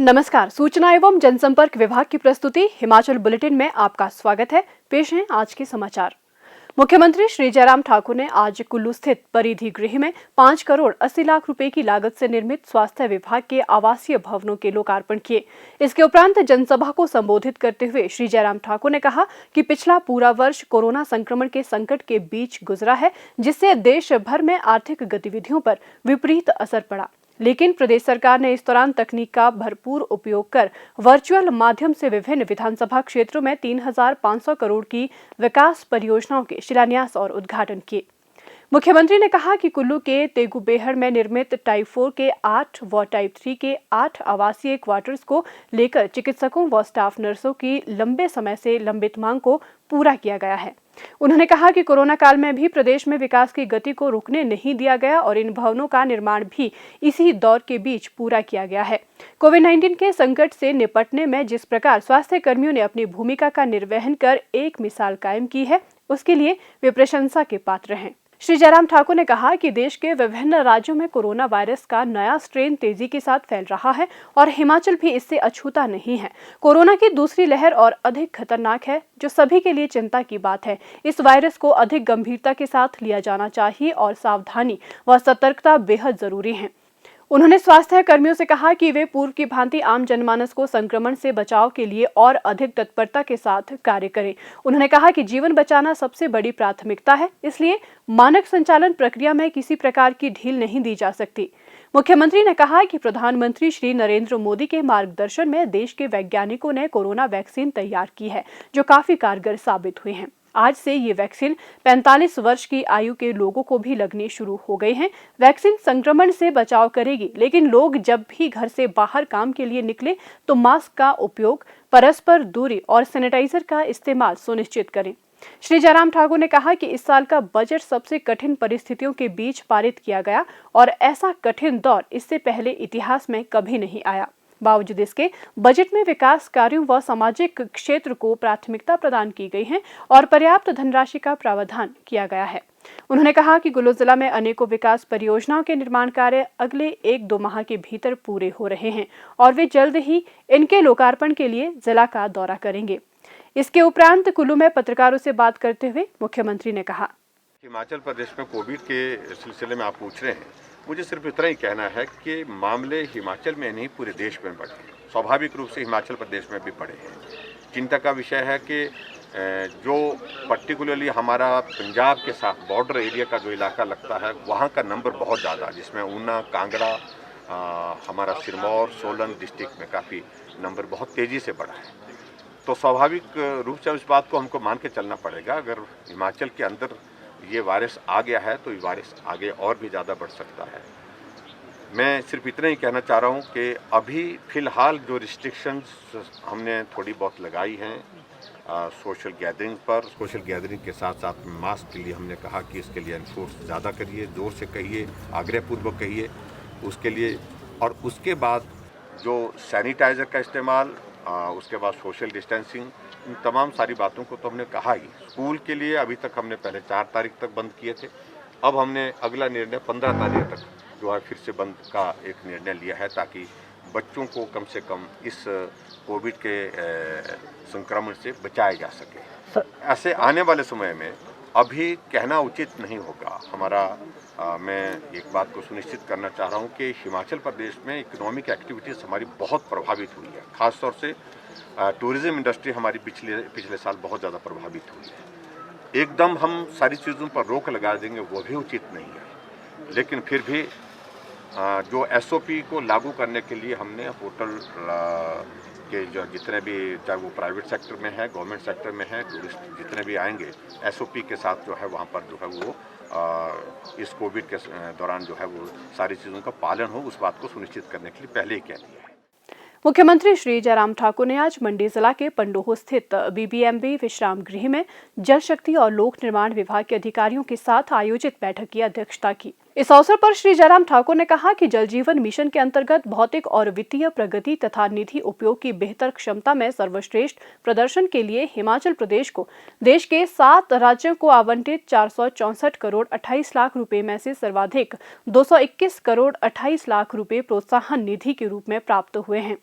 नमस्कार, सूचना एवं जनसंपर्क विभाग की प्रस्तुति हिमाचल बुलेटिन में आपका स्वागत है। पेश हैं आज के समाचार। मुख्यमंत्री श्री जयराम ठाकुर ने आज कुल्लू स्थित परिधि गृह में 5 करोड़ 80 लाख रुपए की लागत से निर्मित स्वास्थ्य विभाग के आवासीय भवनों के लोकार्पण किए। इसके उपरांत जनसभा को संबोधित करते हुए श्री जयराम ठाकुर ने कहा कि पिछला पूरा वर्ष कोरोना संक्रमण के संकट के बीच गुजरा है, जिससे देश भर में आर्थिक गतिविधियों पर विपरीत असर पड़ा। लेकिन प्रदेश सरकार ने इस दौरान तकनीक का भरपूर उपयोग कर वर्चुअल माध्यम से विभिन्न विधानसभा क्षेत्रों में 3,500 करोड़ की विकास परियोजनाओं के शिलान्यास और उद्घाटन किए। मुख्यमंत्री ने कहा कि कुल्लू के तेगुबेहड़ में निर्मित टाइप 4 के 8 व टाइप 3 के 8 आवासीय क्वार्टर्स को लेकर चिकित्सकों व स्टाफ नर्सों की लंबे समय से लंबित मांग को पूरा किया गया है। उन्होंने कहा कि कोरोना काल में भी प्रदेश में विकास की गति को रुकने नहीं दिया गया और इन भवनों का निर्माण भी इसी दौर के बीच पूरा किया गया है। कोविड-19 के संकट से निपटने में जिस प्रकार स्वास्थ्य कर्मियों ने अपनी भूमिका का निर्वहन कर एक मिसाल कायम की है, उसके लिए वे प्रशंसा के पात्र हैं। श्री जयराम ठाकुर ने कहा कि देश के विभिन्न राज्यों में कोरोना वायरस का नया स्ट्रेन तेजी के साथ फैल रहा है और हिमाचल भी इससे अछूता नहीं है। कोरोना की दूसरी लहर और अधिक खतरनाक है, जो सभी के लिए चिंता की बात है। इस वायरस को अधिक गंभीरता के साथ लिया जाना चाहिए और सावधानी व सतर्कता बेहद जरूरी है। उन्होंने स्वास्थ्य कर्मियों से कहा कि वे पूर्व की भांति आम जनमानस को संक्रमण से बचाव के लिए और अधिक तत्परता के साथ कार्य करें। उन्होंने कहा कि जीवन बचाना सबसे बड़ी प्राथमिकता है, इसलिए मानक संचालन प्रक्रिया में किसी प्रकार की ढील नहीं दी जा सकती। मुख्यमंत्री ने कहा कि प्रधानमंत्री श्री नरेंद्र मोदी के मार्गदर्शन में देश के वैज्ञानिकों ने कोरोना वैक्सीन तैयार की है, जो काफी कारगर साबित हुई है। आज से ये वैक्सीन 45 वर्ष की आयु के लोगों को भी लगनी शुरू हो गई है। वैक्सीन संक्रमण से बचाव करेगी, लेकिन लोग जब भी घर से बाहर काम के लिए निकले तो मास्क का उपयोग, परस्पर दूरी और सैनिटाइजर का इस्तेमाल सुनिश्चित करें। श्री जयराम ठाकुर ने कहा कि इस साल का बजट सबसे कठिन परिस्थितियों के बीच पारित किया गया और ऐसा कठिन दौर इससे पहले इतिहास में कभी नहीं आया। बावजूद इसके बजट में विकास कार्यों व सामाजिक क्षेत्र को प्राथमिकता प्रदान की गई है और पर्याप्त धनराशि का प्रावधान किया गया है। उन्होंने कहा कि कुल्लू जिला में अनेकों विकास परियोजनाओं के निर्माण कार्य अगले 1-2 माह के भीतर पूरे हो रहे हैं और वे जल्द ही इनके लोकार्पण के लिए जिला का दौरा करेंगे। इसके उपरांत कुल्लू में पत्रकारों से बात करते हुए मुख्यमंत्री ने कहा, हिमाचल प्रदेश में कोविड के सिलसिले में आप पूछ रहे हैं, मुझे सिर्फ इतना ही कहना है कि मामले हिमाचल में नहीं पूरे देश में बढ़े, स्वाभाविक रूप से हिमाचल प्रदेश में भी बढ़े हैं। चिंता का विषय है कि जो पर्टिकुलरली हमारा पंजाब के साथ बॉर्डर एरिया का जो इलाका लगता है, वहाँ का नंबर बहुत ज़्यादा, जिसमें ऊना, कांगड़ा, हमारा सिरमौर, सोलन डिस्ट्रिक्ट में काफ़ी नंबर बहुत तेज़ी से बढ़ा है। तो स्वाभाविक रूप से इस बात को हमको मान के चलना पड़ेगा। अगर हिमाचल के अंदर ये वायरस आ गया है तो ये वायरस आगे और भी ज़्यादा बढ़ सकता है। मैं सिर्फ इतना ही कहना चाह रहा हूँ कि अभी फ़िलहाल जो रिस्ट्रिक्शंस हमने थोड़ी बहुत लगाई हैं सोशल गैदरिंग के साथ साथ मास्क के लिए हमने कहा कि इसके लिए एनफोर्स ज़्यादा करिए, ज़ोर से कहिए, आग्रहपूर्वक कहिए उसके लिए। और उसके बाद जो सैनिटाइज़र का इस्तेमाल, उसके बाद सोशल डिस्टेंसिंग, इन तमाम सारी बातों को तो हमने कहा ही। स्कूल के लिए अभी तक हमने पहले 4 तारीख तक बंद किए थे, अब हमने अगला निर्णय 15 तारीख तक जो है फिर से बंद का एक निर्णय लिया है, ताकि बच्चों को कम से कम इस कोविड के संक्रमण से बचाया जा सके। ऐसे आने वाले समय में अभी कहना उचित नहीं होगा हमारा। मैं एक बात को सुनिश्चित करना चाह रहा हूँ कि हिमाचल प्रदेश में इकोनॉमिक एक्टिविटीज़ हमारी बहुत प्रभावित हुई है। ख़ासतौर से टूरिज़्म इंडस्ट्री हमारी पिछले साल बहुत ज़्यादा प्रभावित हुई है। एकदम हम सारी चीज़ों पर रोक लगा देंगे वो भी उचित नहीं है, लेकिन फिर भी जो एसओपी को लागू करने के लिए हमने होटल के जो जितने भी, चाहे वो प्राइवेट सेक्टर में है, गवर्नमेंट सेक्टर में है, टूरिस्ट जितने भी आएंगे, एसओपी के साथ जो है वहाँ पर जो है वो इस कोविड के दौरान जो है वो सारी चीज़ों का पालन हो, उस बात को सुनिश्चित करने के लिए पहले ही कह दिया है। मुख्यमंत्री श्री जयराम ठाकुर ने आज मंडी जिला के पंडोह स्थित बीबीएमबी विश्राम गृह में जल शक्ति और लोक निर्माण विभाग के अधिकारियों के साथ आयोजित बैठक की अध्यक्षता की। इस अवसर पर श्री जयराम ठाकुर ने कहा कि जल जीवन मिशन के अंतर्गत भौतिक और वित्तीय प्रगति तथा निधि उपयोग की बेहतर क्षमता में सर्वश्रेष्ठ प्रदर्शन के लिए हिमाचल प्रदेश को देश के 7 राज्यों को आवंटित 464 करोड़ 28 लाख रुपए में से सर्वाधिक 221 करोड़ 28 लाख रुपए प्रोत्साहन निधि के रूप में प्राप्त हुए हैं।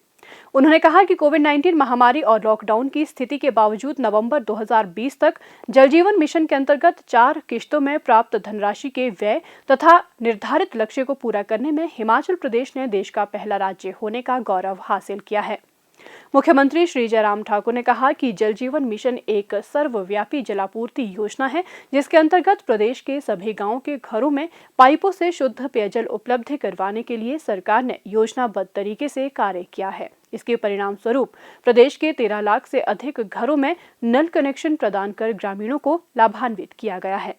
उन्होंने कहा कि कोविड-19 महामारी और लॉकडाउन की स्थिति के बावजूद नवंबर 2020 तक जल जीवन मिशन के अंतर्गत 4 किश्तों में प्राप्त धनराशि के व्यय तथा निर्धारित लक्ष्य को पूरा करने में हिमाचल प्रदेश ने देश का पहला राज्य होने का गौरव हासिल किया है। मुख्यमंत्री श्री जयराम ठाकुर ने कहा कि जल जीवन मिशन एक सर्वव्यापी जलापूर्ति योजना है, जिसके अंतर्गत प्रदेश के सभी गांवों के घरों में पाइपों से शुद्ध पेयजल उपलब्ध करवाने के लिए सरकार ने योजनाबद्ध तरीके से कार्य किया है। इसके परिणाम स्वरूप प्रदेश के 13 लाख से अधिक घरों में नल कनेक्शन प्रदान कर ग्रामीणों को लाभान्वित किया गया है।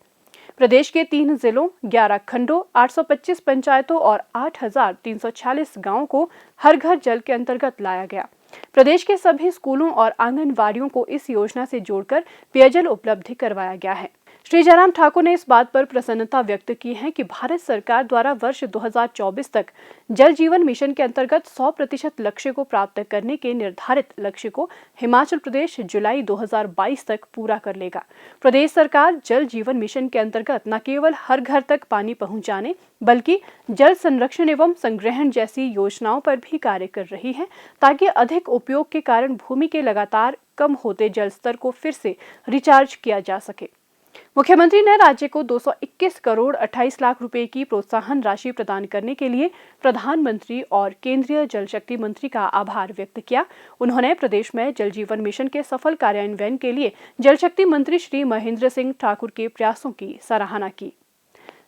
प्रदेश के 3 जिलों, 11 खंडों, 825 पंचायतों और 8,346 गांवों को हर घर जल के अंतर्गत लाया गया। प्रदेश के सभी स्कूलों और आंगनवाड़ियों को इस योजना से जोड़कर पेयजल उपलब्ध करवाया गया है। श्री जयराम ठाकुर ने इस बात पर प्रसन्नता व्यक्त की है कि भारत सरकार द्वारा वर्ष 2024 तक जल जीवन मिशन के अंतर्गत 100% लक्ष्य को प्राप्त करने के निर्धारित लक्ष्य को हिमाचल प्रदेश जुलाई 2022 तक पूरा कर लेगा। प्रदेश सरकार जल जीवन मिशन के अंतर्गत न केवल हर घर तक पानी पहुंचाने बल्कि जल संरक्षण एवं संग्रहण जैसी योजनाओं पर भी कार्य कर रही है, ताकि अधिक उपयोग के कारण भूमि के लगातार कम होते जल स्तर को फिर से रिचार्ज किया जा सके। मुख्यमंत्री ने राज्य को 221 करोड़ 28 लाख रुपए की प्रोत्साहन राशि प्रदान करने के लिए प्रधानमंत्री और केंद्रीय जल शक्ति मंत्री का आभार व्यक्त किया। उन्होंने प्रदेश में जल जीवन मिशन के सफल कार्यान्वयन के लिए जल शक्ति मंत्री श्री महेंद्र सिंह ठाकुर के प्रयासों की सराहना की।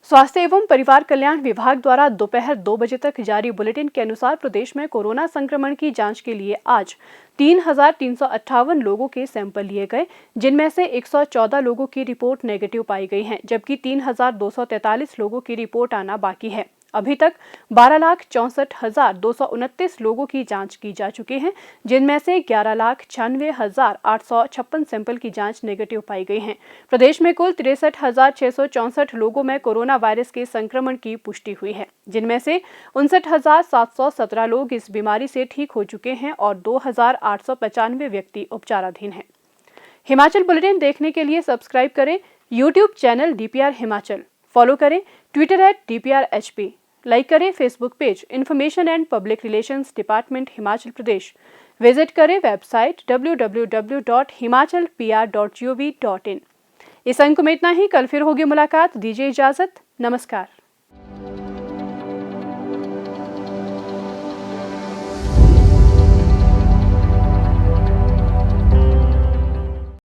स्वास्थ्य एवं परिवार कल्याण विभाग द्वारा दोपहर 2 बजे तक जारी बुलेटिन के अनुसार प्रदेश में कोरोना संक्रमण की जांच के लिए आज 3,358 लोगों के सैंपल लिए गए, जिनमें से 114 लोगों की रिपोर्ट नेगेटिव पाई गई है, जबकि 3,243 लोगों की रिपोर्ट आना बाकी है। अभी तक 12,64,229 लोगों की जांच की जा चुकी है, जिनमें से 11,96,856 सैंपल की जांच नेगेटिव पाई गई है। प्रदेश में कुल 63,664 लोगों में कोरोना वायरस के संक्रमण की पुष्टि हुई है, जिनमें से 59,717 लोग इस बीमारी से ठीक हो चुके हैं और 2,895 व्यक्ति उपचाराधीन हैं। हिमाचल बुलेटिन देखने के लिए सब्सक्राइब करें YouTube channel DPR Himachal, follow करें ट्विटर @DPRHP, लाइक करें Facebook page information and public relations department Himachal Pradesh, visit करें वेबसाइट www.himachalpr.gov.in। इस अंक में इतना ही। कल फिर होगी मुलाकात। दीजिए इजाजत। नमस्कार।